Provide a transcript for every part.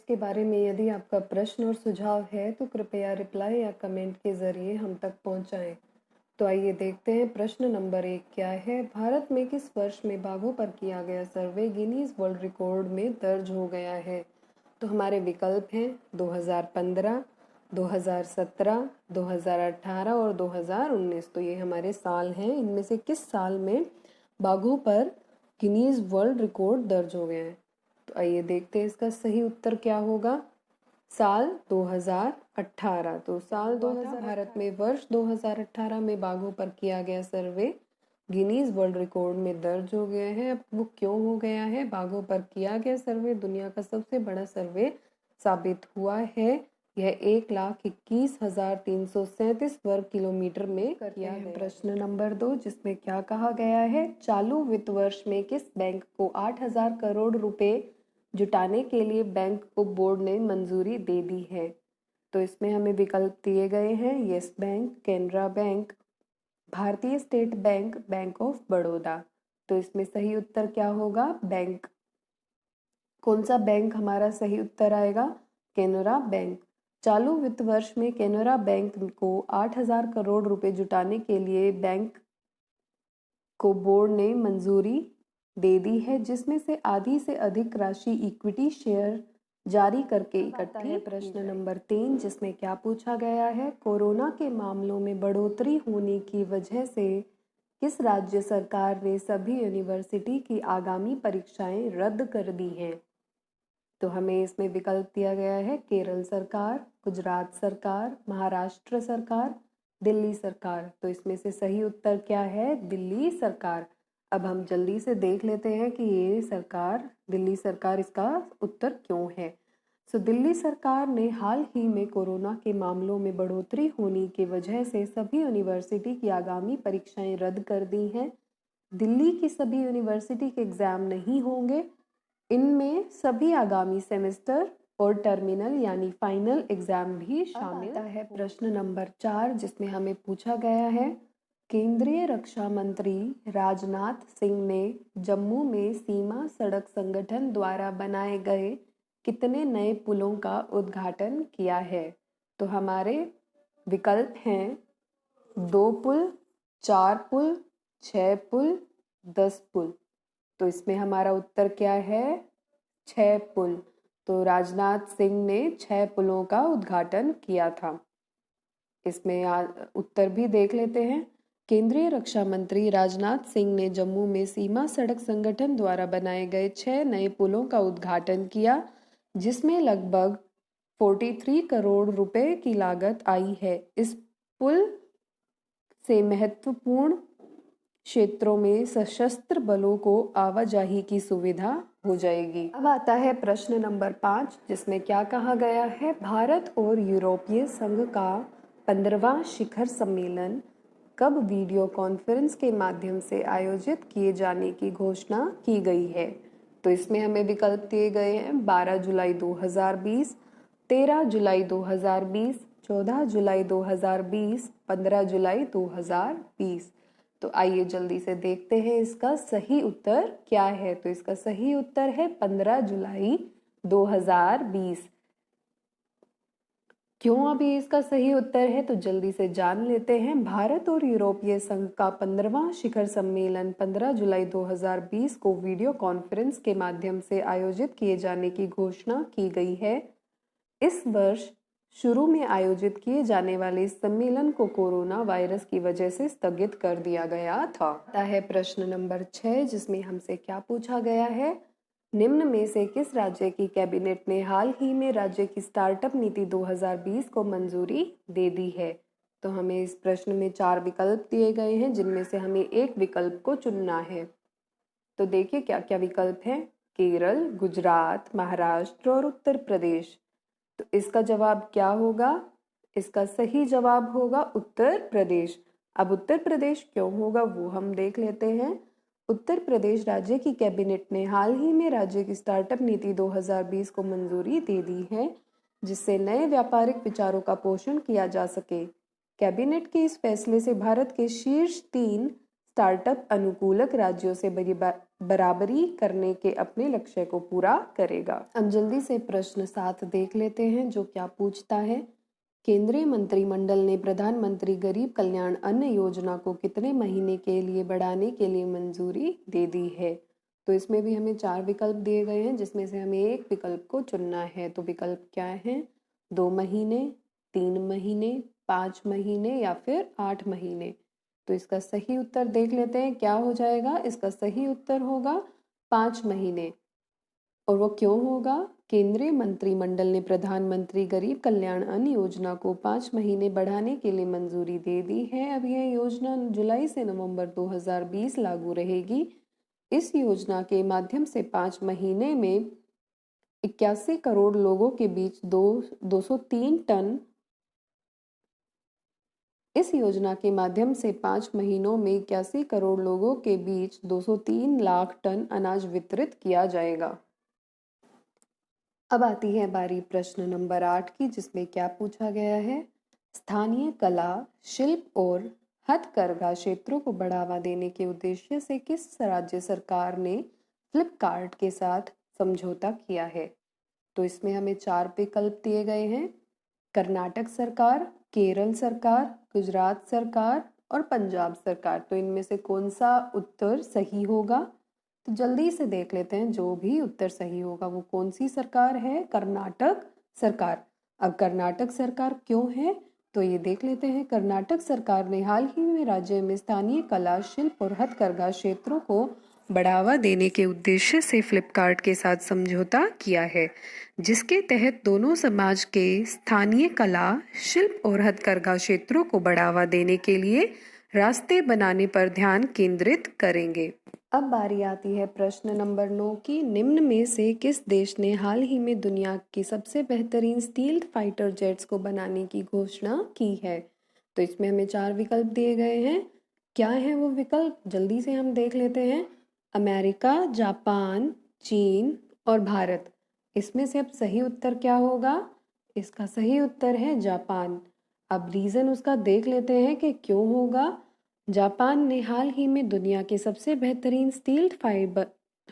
इसके बारे में यदि आपका प्रश्न और सुझाव है तो कृपया रिप्लाई या कमेंट के ज़रिए हम तक पहुंचाएं। तो आइए देखते हैं प्रश्न नंबर 1 क्या है। भारत में किस वर्ष में बाघों पर किया गया सर्वे गिनीज वर्ल्ड रिकॉर्ड में दर्ज हो गया है? तो हमारे विकल्प हैं 2015, 2017, 2018 और 2019। तो ये हमारे साल हैं। इनमें से किस साल में बाघों पर गिनीज वर्ल्ड रिकॉर्ड दर्ज हो गया है? तो आइए देखते हैं इसका सही उत्तर क्या होगा। साल 2018। तो साल 2000 भारत में वर्ष 2018 में बाघों पर किया गया सर्वे गिनीज वर्ल्ड रिकॉर्ड में दर्ज हो गया है। अब वो क्यों हो गया है? बाघों पर किया गया सर्वे दुनिया का सबसे बड़ा सर्वे साबित हुआ है। यह 1,21,337 वर्ग किलोमीटर में किया गया। प्रश्न नंबर 2 जिसमें क्या कहा गया है? चालू वित्त वर्ष में किस बैंक को 8,000 करोड़ रुपए जुटाने के लिए बैंक को बोर्ड ने मंजूरी दे दी है? तो इसमें हमें विकल्प दिए गए हैं यस बैंक, कैनरा बैंक, भारतीय state bank, bank of Baroda. तो इसमें सही उत्तर क्या होगा? बैंक। कौन सा बैंक हमारा सही उत्तर आएगा? कैनरा बैंक। चालू वित्त वर्ष में कैनरा बैंक को 8,000 करोड़ रुपए जुटाने के लिए बैंक को बोर्ड ने मंजूरी दे दी है, जिसमें से आधी से अधिक राशि इक्विटी शेयर जारी करके इकट्ठी है। प्रश्न नंबर 3 जिसमें क्या पूछा गया है? कोरोना के मामलों में बढ़ोतरी होने की वजह से किस राज्य सरकार ने सभी यूनिवर्सिटी की आगामी परीक्षाएं रद्द कर दी हैं? तो हमें इसमें विकल्प दिया गया है केरल सरकार, गुजरात सरकार, महाराष्ट्र सरकार, दिल्ली सरकार। तो इसमें से सही उत्तर क्या है? दिल्ली सरकार। अब हम जल्दी से देख लेते हैं कि ये सरकार, दिल्ली सरकार, इसका उत्तर क्यों है। दिल्ली सरकार ने हाल ही में कोरोना के मामलों में बढ़ोतरी होने की वजह से सभी यूनिवर्सिटी की आगामी परीक्षाएं रद्द कर दी हैं। दिल्ली की सभी यूनिवर्सिटी के एग्जाम नहीं होंगे। इनमें सभी आगामी सेमेस्टर और टर्मिनल यानी फाइनल एग्जाम भी शामिल है। प्रश्न नंबर 4 जिसमें हमें पूछा गया है केंद्रीय रक्षा मंत्री राजनाथ सिंह ने जम्मू में सीमा सड़क संगठन द्वारा बनाए गए कितने नए पुलों का उद्घाटन किया है? तो हमारे विकल्प हैं 2 पुल, 4 पुल, 6 पुल, 10 पुल। तो इसमें हमारा उत्तर क्या है? 6 पुल। तो राजनाथ सिंह ने 6 पुलों का उद्घाटन किया था। इसमें उत्तर भी देख लेते हैं। केंद्रीय रक्षा मंत्री राजनाथ सिंह ने जम्मू में सीमा सड़क संगठन द्वारा बनाए गए 6 नए पुलों का उद्घाटन किया, जिसमें लगभग 43 करोड़ रुपए की लागत आई है। इस पुल से महत्वपूर्ण क्षेत्रों में सशस्त्र बलों को आवाजाही की सुविधा हो जाएगी। अब आता है प्रश्न नंबर 5 जिसमें क्या कहा गया है? भारत और यूरोपीय संघ का 15वां शिखर सम्मेलन कब वीडियो कॉन्फ्रेंस के माध्यम से आयोजित किए जाने की घोषणा की गई है? तो इसमें हमें विकल्प दिए गए हैं 12 जुलाई 2020, 13 जुलाई 2020, 14 जुलाई 2020, 15 जुलाई 2020। तो आइए जल्दी से देखते हैं इसका सही उत्तर क्या है। तो इसका सही उत्तर है 15 जुलाई 2020। क्यों अभी इसका सही उत्तर है? तो जल्दी से जान लेते हैं। भारत और यूरोपीय संघ का 15वां शिखर सम्मेलन 15 जुलाई 2020 को वीडियो कॉन्फ्रेंस के माध्यम से आयोजित किए जाने की घोषणा की गई है। इस वर्ष शुरू में आयोजित किए जाने वाले इस सम्मेलन को कोरोना वायरस की वजह से स्थगित कर दिया गया था। है प्रश्न नंबर 6 जिसमें हमसे क्या पूछा गया है? निम्न में से किस राज्य की कैबिनेट ने हाल ही में राज्य की स्टार्टअप नीति 2020 को मंजूरी दे दी है? तो हमें इस प्रश्न में 4 विकल्प दिए गए हैं, जिनमें से हमें एक विकल्प को चुनना है। तो देखिए क्या क्या विकल्प हैं। केरल, गुजरात, महाराष्ट्र और उत्तर प्रदेश। तो इसका जवाब क्या होगा? इसका सही जवाब होगा उत्तर प्रदेश। अब उत्तर प्रदेश क्यों होगा वो हम देख लेते हैं। उत्तर प्रदेश राज्य की कैबिनेट ने हाल ही में राज्य की स्टार्टअप नीति 2020 को मंजूरी दे दी है, जिससे नए व्यापारिक विचारों का पोषण किया जा सके। कैबिनेट के इस फैसले से भारत के शीर्ष 3 स्टार्टअप अनुकूलक राज्यों से बराबरी करने के अपने लक्ष्य को पूरा करेगा। अब जल्दी से प्रश्न 7 देख लेते हैं जो क्या पूछता है। केंद्रीय मंत्रिमंडल ने प्रधानमंत्री गरीब कल्याण अन्न योजना को कितने महीने के लिए बढ़ाने के लिए मंजूरी दे दी है। तो इसमें भी हमें 4 विकल्प दिए गए हैं जिसमें से हमें एक विकल्प को चुनना है। तो विकल्प क्या है? 2 महीने, 3 महीने, 5 महीने या फिर 8 महीने। तो इसका सही उत्तर देख लेते हैं क्या हो जाएगा। इसका सही उत्तर होगा 5 महीने। और वो क्यों होगा? केंद्रीय मंत्रिमंडल ने प्रधानमंत्री गरीब कल्याण अन्न योजना को 5 महीने बढ़ाने के लिए मंजूरी दे दी है। अब यह योजना जुलाई से नवंबर 2020 लागू रहेगी। इस योजना के माध्यम से 5 महीने में 81 करोड़ लोगों के बीच 203 टन इस योजना के माध्यम से 5 महीनों में 81 करोड़ लोगों के बीच 203 लाख टन अनाज वितरित किया जाएगा। अब आती है बारी प्रश्न नंबर 8 की जिसमें क्या पूछा गया है। स्थानीय कला, शिल्प और हथकरघा क्षेत्रों को बढ़ावा देने के उद्देश्य से किस राज्य सरकार ने फ्लिपकार्ट के साथ समझौता किया है। तो इसमें हमें 4 विकल्प दिए गए हैं। कर्नाटक सरकार, केरल सरकार, गुजरात सरकार और पंजाब सरकार। तो इनमें से कौन सा उत्तर सही होगा? तो जल्दी से देख लेते हैं जो भी उत्तर सही होगा वो कौन सी सरकार है। कर्नाटक सरकार। अब कर्नाटक सरकार क्यों है तो ये देख लेते हैं। कर्नाटक सरकार ने हाल ही में राज्य में स्थानीय कला, शिल्प और हथकरघा क्षेत्रों को बढ़ावा देने के उद्देश्य से फ्लिपकार्ट के साथ समझौता किया है, जिसके तहत दोनों समाज के स्थानीय कला, शिल्प और हथकरघा क्षेत्रों को बढ़ावा देने के लिए रास्ते बनाने पर ध्यान केंद्रित करेंगे। अब बारी आती है प्रश्न नंबर 9 की। निम्न में से किस देश ने हाल ही में दुनिया की सबसे बेहतरीन स्टील्थ फाइटर जेट्स को बनाने की घोषणा की है। तो इसमें हमें 4 विकल्प दिए गए हैं। क्या है वो विकल्प? जल्दी से हम देख लेते हैं। अमेरिका, जापान, चीन और भारत। इसमें से अब सही उत्तर क्या होगा? इसका सही उत्तर है जापान। अब रीज़न उसका देख लेते हैं कि क्यों होगा। जापान ने हाल ही में दुनिया के सबसे बेहतरीन स्टील्थ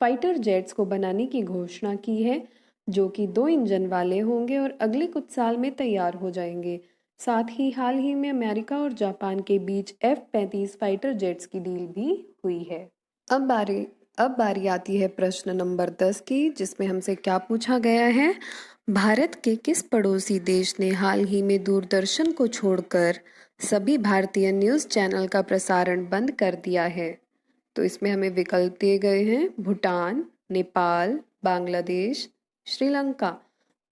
फाइटर जेट्स को बनाने की घोषणा की है, जो कि 2 इंजन वाले होंगे और अगले कुछ साल में तैयार हो जाएंगे। साथ ही हाल ही में अमेरिका और जापान के बीच F-35 फाइटर जेट्स की डील भी हुई है। अब बारी आती है प्रश्न नंबर 10 की जिसमें हमसे क्या पूछा गया है। भारत के किस पड़ोसी देश ने हाल ही में दूरदर्शन को छोड़कर सभी भारतीय न्यूज़ चैनल का प्रसारण बंद कर दिया है। तो इसमें हमें विकल्प दिए गए हैं। भूटान, नेपाल, बांग्लादेश, श्रीलंका।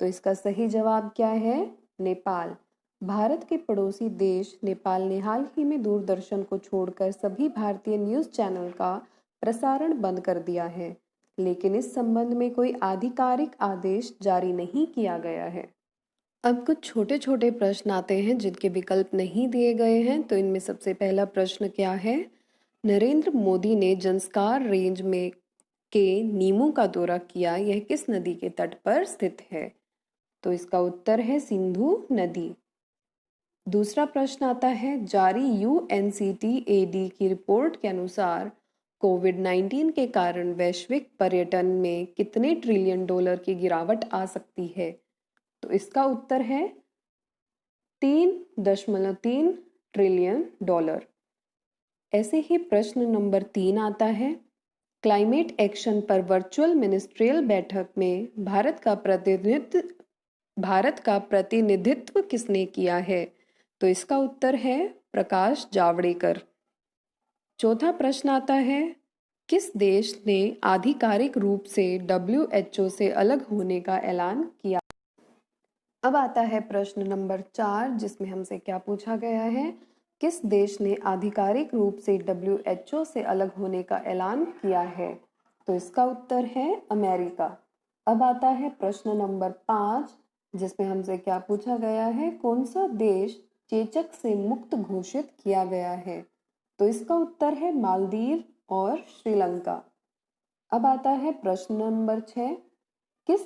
तो इसका सही जवाब क्या है? नेपाल। भारत के पड़ोसी देश नेपाल ने हाल ही में दूरदर्शन को छोड़कर सभी भारतीय न्यूज़ चैनल का प्रसारण बंद कर दिया है, लेकिन इस संबंध में कोई आधिकारिक आदेश जारी नहीं किया गया है। अब कुछ छोटे छोटे प्रश्न आते हैं जिनके विकल्प नहीं दिए गए हैं। तो इनमें सबसे पहला प्रश्न क्या है। नरेंद्र मोदी ने जंस्कार रेंज में के नीमू का दौरा किया, यह किस नदी के तट पर स्थित है। तो इसका उत्तर है सिंधु नदी। दूसरा प्रश्न आता है। जारी UNCTAD की रिपोर्ट के अनुसार कोविड-19 के कारण वैश्विक पर्यटन में कितने ट्रिलियन डॉलर की गिरावट आ सकती है। तो इसका उत्तर है 3.3 ट्रिलियन डॉलर। ऐसे ही प्रश्न नंबर 3 आता है। क्लाइमेट एक्शन पर वर्चुअल मिनिस्ट्रियल बैठक में भारत का प्रतिनिधित्व किसने किया है। तो इसका उत्तर है प्रकाश जावड़ेकर। चौथा प्रश्न आता है। किस देश ने आधिकारिक रूप से WHO से अलग होने का ऐलान किया। अब आता है प्रश्न नंबर 4 जिसमें हमसे क्या पूछा गया है। किस देश ने आधिकारिक रूप से WHO से अलग होने का ऐलान किया है। तो इसका उत्तर है अमेरिका। अब आता है प्रश्न नंबर 5 जिसमें हमसे क्या पूछा गया है। कौन सा देश चेचक से मुक्त घोषित किया गया है। तो इसका उत्तर है मालदीव और श्रीलंका। अब आता है प्रश्न नंबर 6। किस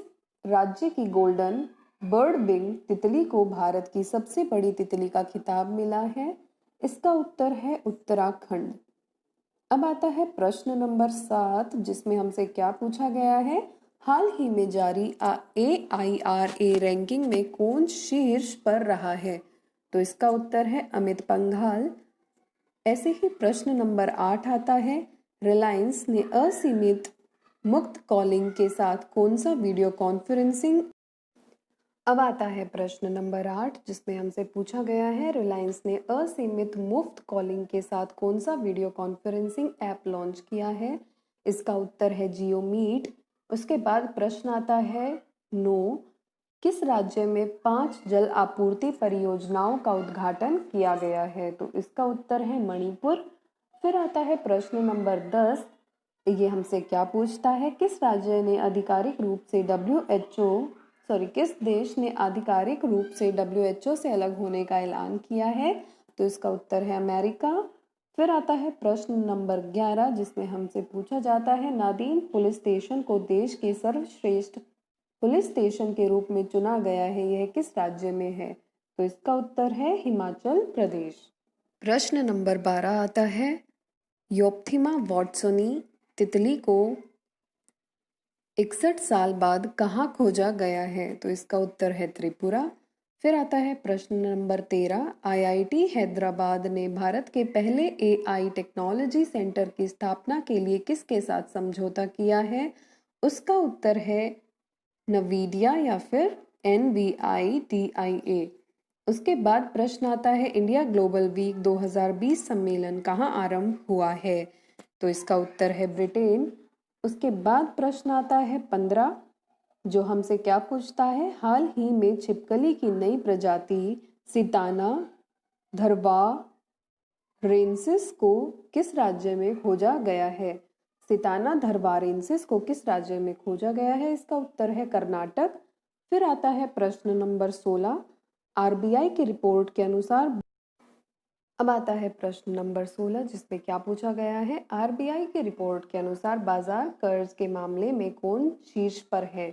राज्य की गोल्डन बर्ड विंग तितली को भारत की सबसे बड़ी तितली का खिताब मिला है। इसका उत्तर है उत्तराखंड। अब आता है प्रश्न नंबर 7, जिसमें हमसे क्या पूछा गया है, हाल ही में जारी AIRA रैंकिंग में कौन शीर्ष पर रहा है? तो इसका उत्तर है अमित पंघाल। ऐसे ही प्रश्न नंबर 8 आता है, रिलायंस ने असीमित मुफ्त कॉलिंग के साथ कौन सा वीडियो कॉन्फ्रेंसिंग। अब आता है प्रश्न नंबर 8, जिसमें हमसे पूछा गया है, रिलायंस ने असीमित मुफ्त कॉलिंग के साथ कौन सा वीडियो कॉन्फ्रेंसिंग ऐप लॉन्च किया है? इसका उत्तर है जियो मीट। उसके बाद प्रश्न आता है 9, किस राज्य में 5 जल आपूर्ति परियोजनाओं का उद्घाटन किया गया है? तो इसका उत्तर है मणिपुर। फिर आता है प्रश्न नंबर 10, ये हमसे क्या पूछता है, किस राज्य ने आधिकारिक रूप से किस देश ने आधिकारिक रूप से WHO से अलग होने का ऐलान किया है? तो इसका उत्तर है अमेरिका। फिर आता है प्रश्न नंबर 11, जिसमें हमसे पूछा जाता है, नादीन पुलिस स्टेशन को देश के सर्वश्रेष्ठ पुलिस स्टेशन के रूप में चुना गया है, यह किस राज्य में है? तो इसका उत्तर है हिमाचल प्रदेश। प्रश्न नंबर 12 आता है, योप्थिमा वाटसोनी तितली को 61 साल बाद कहाँ खोजा गया है? तो इसका उत्तर है त्रिपुरा। फिर आता है प्रश्न नंबर 13, IIT हैदराबाद ने भारत के पहले AI टेक्नोलॉजी सेंटर की स्थापना के लिए किसके साथ समझौता किया है? उसका उत्तर है नवीडिया या फिर NVIDIA। उसके बाद प्रश्न आता है, इंडिया ग्लोबल वीक 2020 सम्मेलन कहाँ आरंभ हुआ है? तो इसका उत्तर है ब्रिटेन। उसके बाद प्रश्न आता है 15, जो हमसे क्या पूछता है, हाल ही में छिपकली की नई प्रजाति सिताना धर्वारेंसिस को किस राज्य में खोजा गया है? सिताना धर्वारेंसिस को किस राज्य में खोजा गया है? इसका उत्तर है कर्नाटक। फिर आता है प्रश्न नंबर 16, RBI की रिपोर्ट के अनुसार। अब आता है प्रश्न नंबर 16, जिसमें क्या पूछा गया है, RBI की रिपोर्ट के अनुसार बाजार कर्ज के मामले में कौन शीर्ष पर है?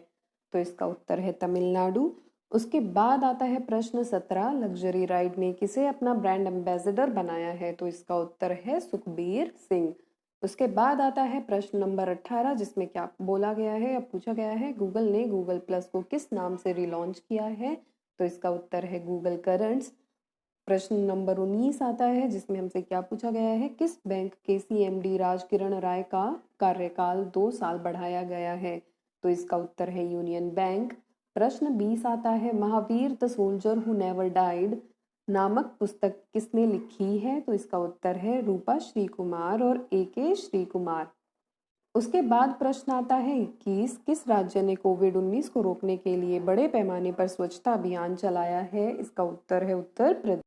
तो इसका उत्तर है तमिलनाडु। उसके बाद आता है प्रश्न 17, लग्जरी राइड ने किसे अपना ब्रांड एम्बेसडर बनाया है? तो इसका उत्तर है सुखबीर सिंह। उसके बाद आता है प्रश्न नंबर 18, जिसमें क्या बोला गया है या पूछा गया है, गूगल ने गूगल प्लस को किस नाम से रिलॉन्च किया है? तो इसका उत्तर है गूगल करंट्स। प्रश्न नंबर 19 आता है, जिसमें हमसे क्या पूछा गया है, किस बैंक के CMD राजकिरण राय का कार्यकाल 2 साल बढ़ाया गया है? तो इसका उत्तर है यूनियन बैंक। प्रश्न 20 आता है, Mahavir the soldier who never died नामक पुस्तक किसने लिखी है? तो इसका उत्तर है रूपा श्री कुमार और AK श्री कुमार। उसके बाद प्रश्न आता है 21, किस राज्य ने कोविड-19 को रोकने के लिए बड़े पैमाने पर स्वच्छता अभियान चलाया है? इसका उत्तर है उत्तर प्रदेश।